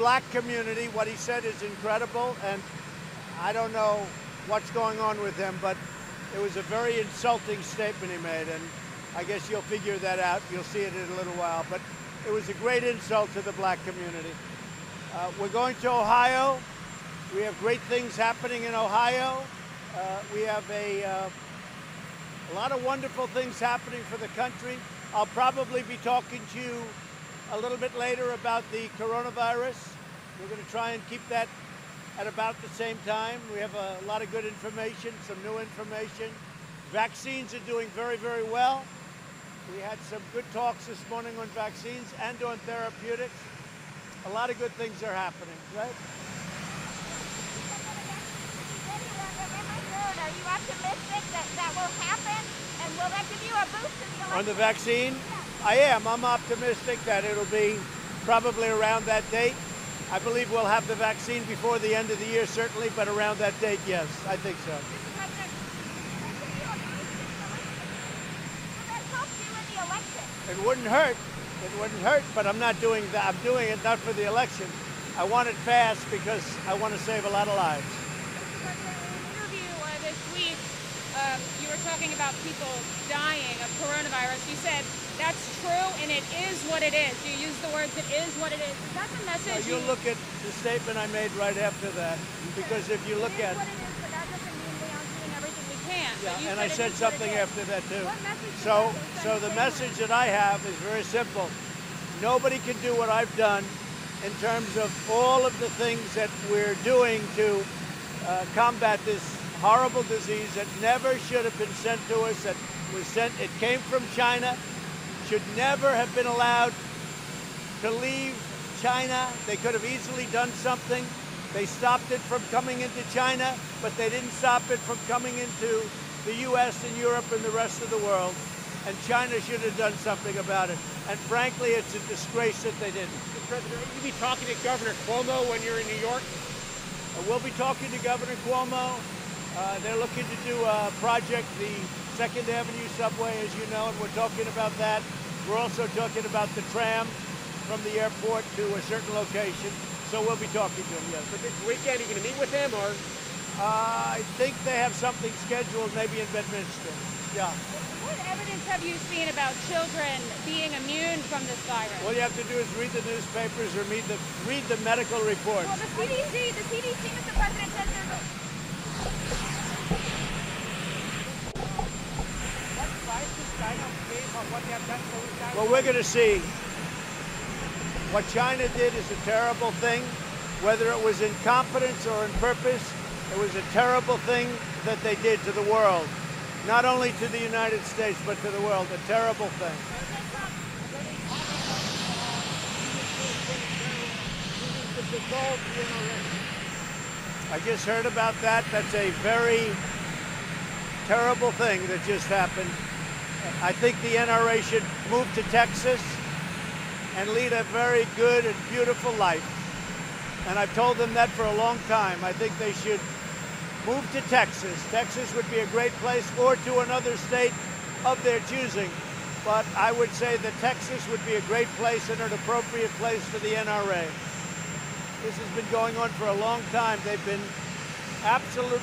black community, what he said is incredible, and I don't know what's going on with him, but it was a very insulting statement he made, and I guess you'll figure that out. You'll see it in a little while, but it was a great insult to the black community. We're going to Ohio. We have great things happening in Ohio. We have a lot of wonderful things happening for the country. I'll probably be talking to you a little bit later about the coronavirus. We're going to try and keep that at about the same time. We have a lot of good information, some new information. Vaccines are doing very, very well. We had some good talks this morning on vaccines and on therapeutics. A lot of good things are happening, right? Are you optimistic that that will happen? And will that give you a boost in the election? On the vaccine? Yeah. I am. I'm optimistic that it'll be probably around that date. I believe we'll have the vaccine before the end of the year, certainly, but around that date, yes, I think so. Mr. President, will that help you in the election? It wouldn't hurt. It wouldn't hurt, but I'm not doing that. I'm doing it not for the election. I want it fast because I want to save a lot of lives. Mr. President, in an interview this week, you were talking about people dying of coronavirus. You said that's true and it is what it is. You used the words "it is what it is." Is that the message? You look at the statement I made right after that, because if you look at it is what it is, but that doesn't mean we aren't doing everything we can. yeah, and I said something after that too. What message So the message that I have is very simple. Nobody can do what I've done in terms of all of the things that we're doing to combat this horrible disease that never should have been sent to us, that was sent, it came from China, should never have been allowed to leave China. They could have easily done something. They stopped it from coming into China, but they didn't stop it from coming into the U.S. and Europe and the rest of the world. And China should have done something about it. And frankly, it's a disgrace that they didn't. Mr. President, will you be talking to Governor Cuomo when you're in New York? We'll be talking to Governor Cuomo. They're looking to do a project, the 2nd Avenue subway, as you know, and we're talking about that. We're also talking about the tram from the airport to a certain location. So we'll be talking to him, yes. But this weekend, are you going to meet with him, or? I think they have something scheduled maybe in Bedminster. Yeah. What evidence have you seen about children being immune from this virus? All you have to do is read the newspapers or read the medical reports. Well, the CDC, Mr. President, says there's a... Why is this China based on what they have done so far? Well, we're going to see. What China did is a terrible thing. Whether it was incompetence or in purpose, it was a terrible thing that they did to the world. Not only to the United States, but to the world. A terrible thing. I just heard about that. That's a very terrible thing that just happened. I think the NRA should move to Texas and lead a very good and beautiful life. And I've told them that for a long time. I think they should move to Texas. Texas would be a great place, or to another state of their choosing. But I would say that Texas would be a great place and an appropriate place for the NRA. This has been going on for a long time. They've been absolutely